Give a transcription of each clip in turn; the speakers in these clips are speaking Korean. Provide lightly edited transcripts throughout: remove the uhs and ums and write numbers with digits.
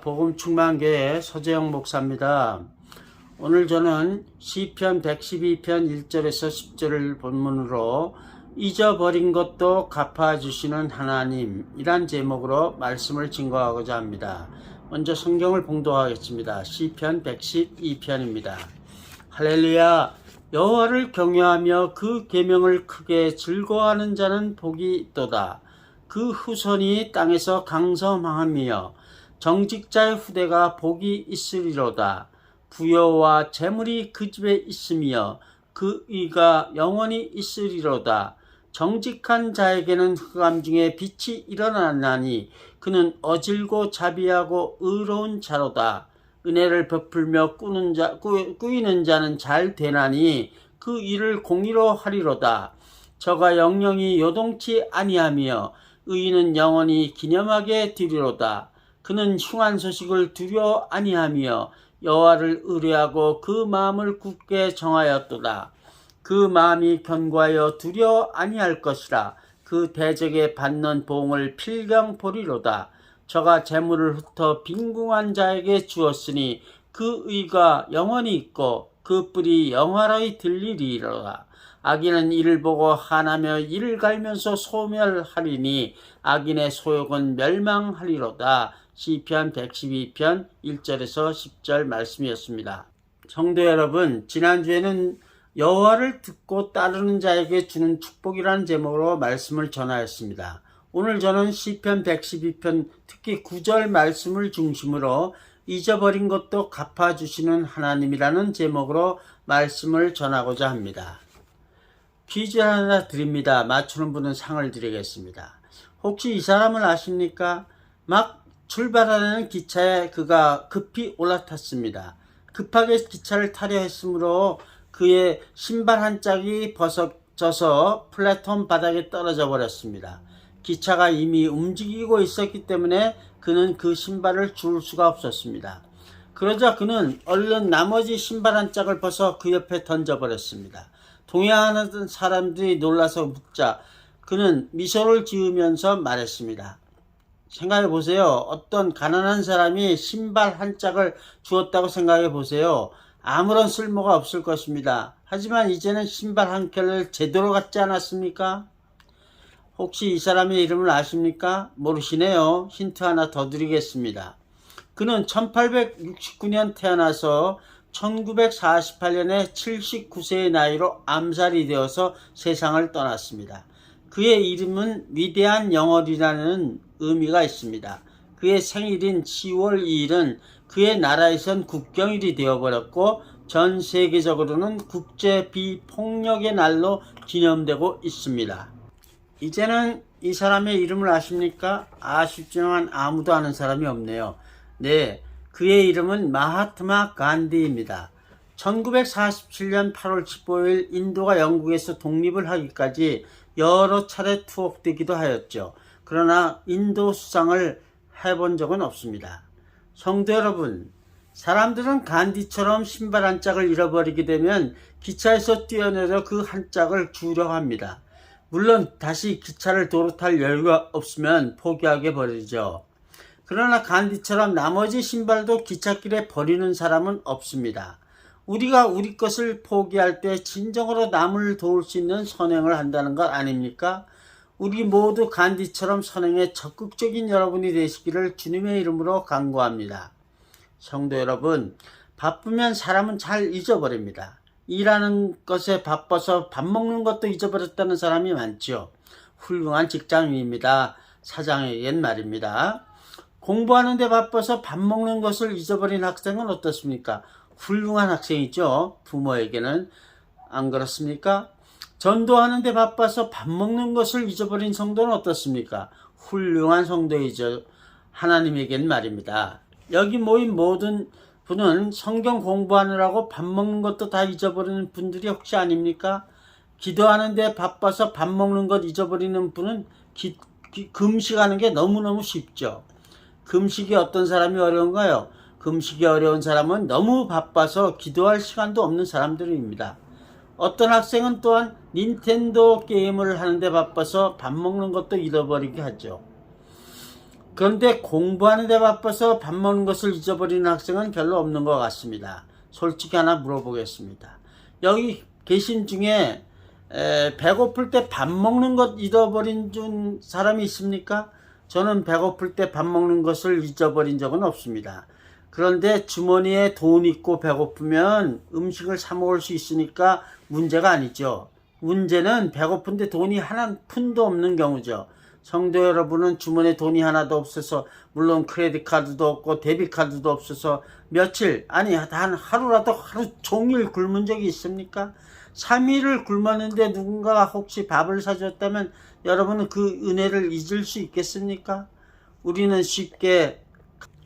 복음 충만교회 서재영 목사입니다. 오늘 저는 시편 112편 1절에서 10절을 본문으로 잊어버린 것도 갚아주시는 하나님이란 제목으로 말씀을 증거하고자 합니다. 먼저 성경을 봉독하겠습니다. 시편 112편입니다. 할렐루야! 여호와를 경외하며 그 계명을 크게 즐거워하는 자는 복이 있도다. 그 후손이 땅에서 강성하며 정직자의 후대가 복이 있으리로다. 부여와 재물이 그 집에 있으며 그 의가 영원히 있으리로다. 정직한 자에게는 흑암 중에 빛이 일어나나니 그는 어질고 자비하고 의로운 자로다. 은혜를 베풀며 꾸이는 자는 잘 되나니 그 일을 공의로 하리로다. 저가 영영이 요동치 아니하며 의인은 영원히 기념하게 되리로다. 그는 흉한 소식을 두려워 아니하며 여호와를 의뢰하고 그 마음을 굳게 정하였도다. 그 마음이 견고하여 두려워 아니할 것이라. 그 대적에 받는 보응을 필경 보리로다. 저가 재물을 흩어 빈궁한 자에게 주었으니 그 의가 영원히 있고 그 뿔이 영화로이 들리리로다. 악인은 이를 보고 한하며 이를 갈면서 소멸하리니 악인의 소욕은 멸망하리로다. 시편 112편 1절에서 10절 말씀이었습니다. 성도 여러분, 지난주에는 여호와를 듣고 따르는 자에게 주는 축복이라는 제목으로 말씀을 전하였습니다. 오늘 저는 시편 112편 특히 9절 말씀을 중심으로 잊어버린 것도 갚아주시는 하나님이라는 제목으로 말씀을 전하고자 합니다. 퀴즈 하나 드립니다. 맞추는 분은 상을 드리겠습니다. 혹시 이 사람을 아십니까? 막 출발하는 기차에 그가 급히 올라탔습니다. 급하게 기차를 타려 했으므로 그의 신발 한 짝이 벗어져서 플랫폼 바닥에 떨어져 버렸습니다. 기차가 이미 움직이고 있었기 때문에 그는 그 신발을 주울 수가 없었습니다. 그러자 그는 얼른 나머지 신발 한 짝을 벗어 그 옆에 던져버렸습니다. 동행하는 사람들이 놀라서 묻자 그는 미소를 지으면서 말했습니다. 생각해 보세요. 어떤 가난한 사람이 신발 한 짝을 주었다고 생각해 보세요. 아무런 쓸모가 없을 것입니다. 하지만 이제는 신발 한 켤레를 제대로 갖지 않았습니까? 혹시 이 사람의 이름을 아십니까? 모르시네요. 힌트 하나 더 드리겠습니다. 그는 1869년 태어나서 1948년에 79세의 나이로 암살이 되어서 세상을 떠났습니다. 그의 이름은 위대한 영월이라는 의미가 있습니다. 그의 생일인 10월 2일은 그의 나라에선 국경일이 되어버렸고 전 세계적으로는 국제 비폭력의 날로 기념되고 있습니다. 이제는 이 사람의 이름을 아십니까? 아쉽지만 아무도 아는 사람이 없네요. 네, 그의 이름은 마하트마 간디입니다. 1947년 8월 15일 인도가 영국에서 독립을 하기까지 여러 차례 투옥되기도 하였죠. 그러나 인도 수상을 해본 적은 없습니다. 성도 여러분, 사람들은 간디처럼 신발 한 짝을 잃어버리게 되면 기차에서 뛰어내려 그 한 짝을 주우려고 합니다. 물론 다시 기차를 도로 탈 여유가 없으면 포기하게 버리죠. 그러나 간디처럼 나머지 신발도 기찻길에 버리는 사람은 없습니다. 우리가 우리 것을 포기할 때 진정으로 남을 도울 수 있는 선행을 한다는 것 아닙니까? 우리 모두 간디처럼 선행에 적극적인 여러분이 되시기를 주님의 이름으로 간구합니다. 성도 여러분, 바쁘면 사람은 잘 잊어버립니다. 일하는 것에 바빠서 밥 먹는 것도 잊어버렸다는 사람이 많죠. 훌륭한 직장인입니다. 사장에겐 말입니다. 공부하는 데 바빠서 밥 먹는 것을 잊어버린 학생은 어떻습니까? 훌륭한 학생이죠. 부모에게는. 안 그렇습니까? 전도하는 데 바빠서 밥 먹는 것을 잊어버린 성도는 어떻습니까? 훌륭한 성도이죠. 하나님에겐 말입니다. 여기 모인 모든 분은 성경 공부하느라고 밥 먹는 것도 다 잊어버리는 분들이 혹시 아닙니까? 기도하는 데 바빠서 밥 먹는 것 잊어버리는 분은 금식하는 게 너무너무 쉽죠. 금식이 어떤 사람이 어려운가요? 금식이 어려운 사람은 너무 바빠서 기도할 시간도 없는 사람들입니다. 어떤 학생은 또한 닌텐도 게임을 하는데 바빠서 밥 먹는 것도 잃어버리게 하죠. 그런데 공부하는 데 바빠서 밥 먹는 것을 잊어버리는 학생은 별로 없는 것 같습니다. 솔직히 하나 물어보겠습니다. 여기 계신 중에 배고플 때 밥 먹는 것 잊어버린 사람이 있습니까? 저는 배고플 때 밥 먹는 것을 잊어버린 적은 없습니다. 그런데 주머니에 돈 있고 배고프면 음식을 사 먹을 수 있으니까 문제가 아니죠. 문제는 배고픈데 돈이 한 푼도 없는 경우죠. 성도 여러분은 주머니에 돈이 하나도 없어서, 물론 크레딧 카드도 없고 데뷔 카드도 없어서 며칠, 아니 단 하루라도 하루 종일 굶은 적이 있습니까? 3일을 굶었는데 누군가가 혹시 밥을 사줬다면 여러분은 그 은혜를 잊을 수 있겠습니까? 우리는 쉽게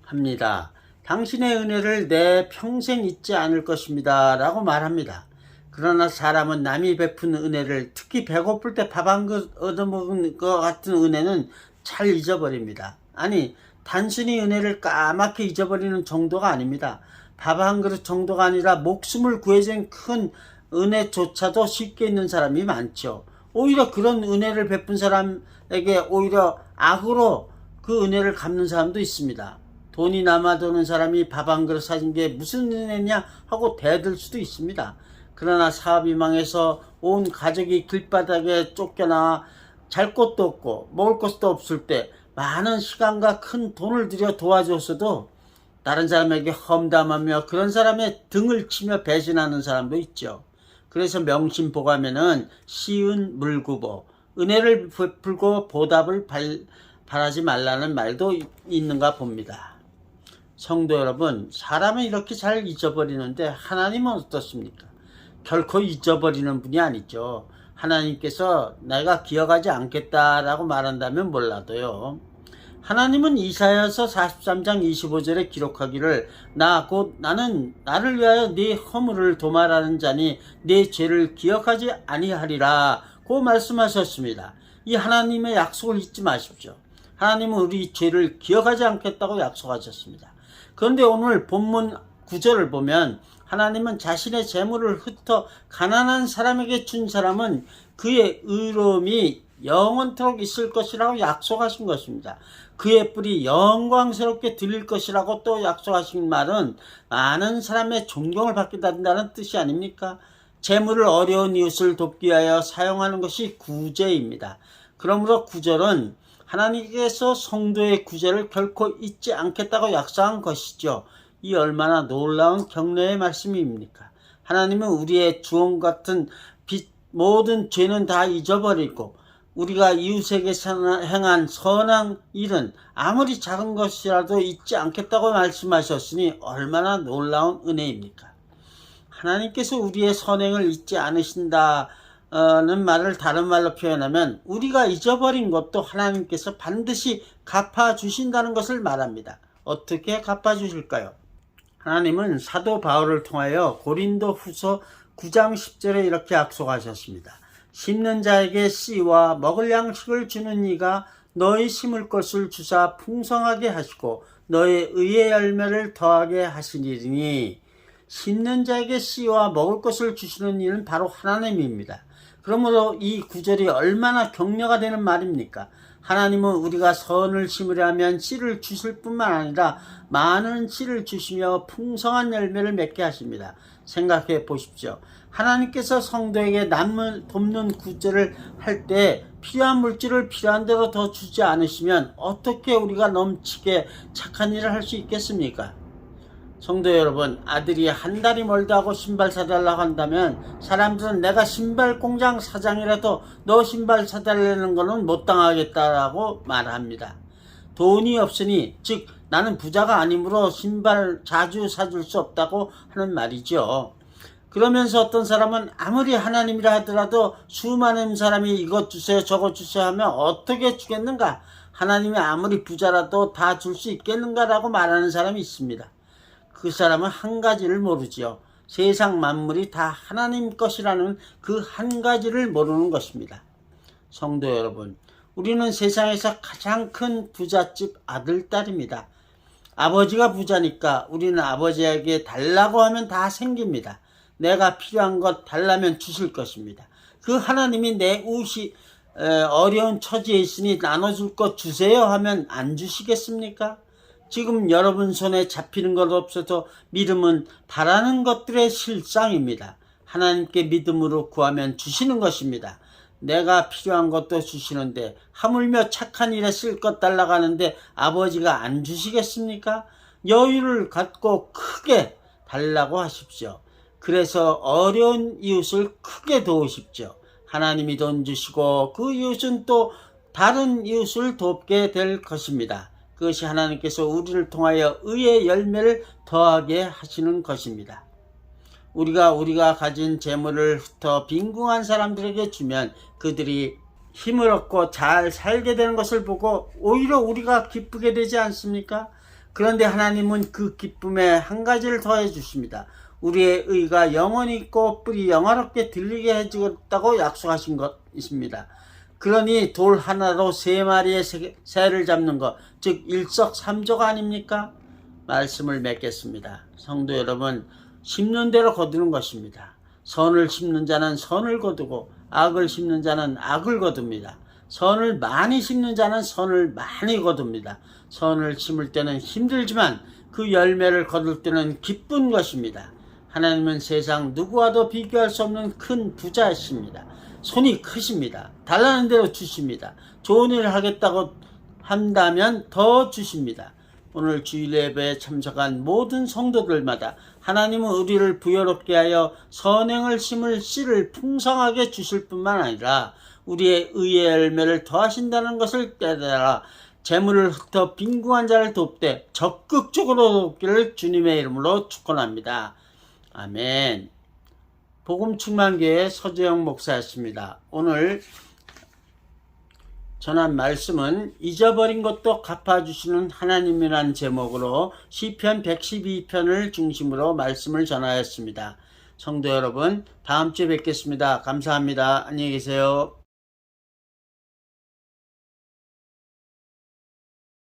합니다. 당신의 은혜를 내 평생 잊지 않을 것입니다 라고 말합니다. 그러나 사람은 남이 베푼 은혜를, 특히 배고플 때 밥 한 그릇 얻어먹은 것 같은 은혜는 잘 잊어버립니다. 아니, 단순히 은혜를 까맣게 잊어버리는 정도가 아닙니다. 밥 한 그릇 정도가 아니라 목숨을 구해준 큰 은혜조차도 쉽게 잊는 사람이 많죠. 오히려 그런 은혜를 베푼 사람에게 오히려 악으로 그 은혜를 갚는 사람도 있습니다. 돈이 남아도는 사람이 밥 한 그릇 사준 게 무슨 은혜냐 하고 대들 수도 있습니다. 그러나 사업이 망해서 온 가족이 길바닥에 쫓겨나 잘 곳도 없고 먹을 것도 없을 때 많은 시간과 큰 돈을 들여 도와줬어도 다른 사람에게 험담하며 그런 사람의 등을 치며 배신하는 사람도 있죠. 그래서 명심보감에는 시은 물구보, 은혜를 베풀고 보답을 바라지 말라는 말도 있는가 봅니다. 성도 여러분, 사람은 이렇게 잘 잊어버리는데 하나님은 어떻습니까? 결코 잊어버리는 분이 아니죠. 하나님께서 내가 기억하지 않겠다라고 말한다면 몰라도요. 하나님은 이사야서 43장 25절에 기록하기를 나는 나를 위하여 네 허물을 도말하는 자니 네 죄를 기억하지 아니하리라 고 말씀하셨습니다. 이 하나님의 약속을 잊지 마십시오. 하나님은 우리 죄를 기억하지 않겠다고 약속하셨습니다. 그런데 오늘 본문 9절을 보면 하나님은 자신의 재물을 흩어 가난한 사람에게 준 사람은 그의 의로움이 영원토록 있을 것이라고 약속하신 것입니다. 그의 뿔이 영광스럽게 들릴 것이라고 또 약속하신 말은 많은 사람의 존경을 받게 된다는 뜻이 아닙니까? 재물을 어려운 이웃을 돕기 위하여 사용하는 것이 구제입니다. 그러므로 구절은 하나님께서 성도의 구제를 결코 잊지 않겠다고 약속한 것이죠. 이 얼마나 놀라운 격려의 말씀입니까? 하나님은 우리의 주홍 같은 모든 죄는 다 잊어버리고 우리가 이웃에게 행한 선한 일은 아무리 작은 것이라도 잊지 않겠다고 말씀하셨으니 얼마나 놀라운 은혜입니까? 하나님께서 우리의 선행을 잊지 않으신다는 말을 다른 말로 표현하면 우리가 잊어버린 것도 하나님께서 반드시 갚아주신다는 것을 말합니다. 어떻게 갚아주실까요? 하나님은 사도 바울을 통하여 고린도 후서 9장 10절에 이렇게 약속하셨습니다. 심는 자에게 씨와 먹을 양식을 주는 이가 너희 심을 것을 주사 풍성하게 하시고 너의 의의 열매를 더하게 하시리니, 심는 자에게 씨와 먹을 것을 주시는 이는 바로 하나님입니다. 그러므로 이 구절이 얼마나 격려가 되는 말입니까? 하나님은 우리가 선을 심으려 하면 씨를 주실 뿐만 아니라 많은 씨를 주시며 풍성한 열매를 맺게 하십니다. 생각해 보십시오. 하나님께서 성도에게 남을 돕는 구제를 할 때 필요한 물질을 필요한 대로 더 주지 않으시면 어떻게 우리가 넘치게 착한 일을 할 수 있겠습니까? 성도 여러분, 아들이 한 달이 멀다고 신발 사달라고 한다면 사람들은 내가 신발 공장 사장이라도 너 신발 사달라는 거는 못 당하겠다라고 말합니다. 돈이 없으니, 즉 나는 부자가 아니므로 신발 자주 사줄 수 없다고 하는 말이죠. 그러면서 어떤 사람은 아무리 하나님이라 하더라도 수많은 사람이 이것 주세요 저것 주세요 하면 어떻게 주겠는가? 하나님이 아무리 부자라도 다 줄 수 있겠는가라고 말하는 사람이 있습니다. 그 사람은 한 가지를 모르지요. 세상 만물이 다 하나님 것이라는 그 한 가지를 모르는 것입니다. 성도 여러분, 우리는 세상에서 가장 큰 부잣집 아들, 딸입니다. 아버지가 부자니까 우리는 아버지에게 달라고 하면 다 생깁니다. 내가 필요한 것 달라면 주실 것입니다. 그 하나님이 내 어려운 처지에 있으니 나눠줄 것 주세요 하면 안 주시겠습니까? 지금 여러분 손에 잡히는 것 없어서 믿음은 바라는 것들의 실상입니다. 하나님께 믿음으로 구하면 주시는 것입니다. 내가 필요한 것도 주시는데 하물며 착한 일에 쓸 것 달라고 하는데 아버지가 안 주시겠습니까? 여유를 갖고 크게 달라고 하십시오. 그래서 어려운 이웃을 크게 도우십시오. 하나님이 돈 주시고 그 이웃은 또 다른 이웃을 돕게 될 것입니다. 그것이 하나님께서 우리를 통하여 의의 열매를 더하게 하시는 것입니다. 우리가 가진 재물을 흩어 빈궁한 사람들에게 주면 그들이 힘을 얻고 잘 살게 되는 것을 보고 오히려 우리가 기쁘게 되지 않습니까? 그런데 하나님은 그 기쁨에 한 가지를 더해 주십니다. 우리의 의가 영원히 있고 뿔이 영화롭게 들리게 해주겠다고 약속하신 것입니다. 그러니 돌 하나로 3마리의 새를 잡는 것, 즉 일석삼조가 아닙니까? 말씀을 맺겠습니다. 성도 여러분, 심는 대로 거두는 것입니다. 선을 심는 자는 선을 거두고 악을 심는 자는 악을 거둡니다. 선을 많이 심는 자는 선을 많이 거둡니다. 선을 심을 때는 힘들지만 그 열매를 거둘 때는 기쁜 것입니다. 하나님은 세상 누구와도 비교할 수 없는 큰 부자이십니다. 손이 크십니다. 달라는 대로 주십니다. 좋은 일을 하겠다고 한다면 더 주십니다. 오늘 주일 예배에 참석한 모든 성도들마다 하나님은 우리를 부여롭게 하여 선행을 심을 씨를 풍성하게 주실 뿐만 아니라 우리의 의의 열매를 더하신다는 것을 깨달아 재물을 흩어 빈궁한 자를 돕되 적극적으로 돕기를 주님의 이름으로 축원합니다. 아멘. 복음충만교회 서재영 목사였습니다. 오늘 전한 말씀은 잊어버린 것도 갚아주시는 하나님이라는 제목으로 시편 112편을 중심으로 말씀을 전하였습니다. 성도 여러분, 다음 주에 뵙겠습니다. 감사합니다. 안녕히 계세요.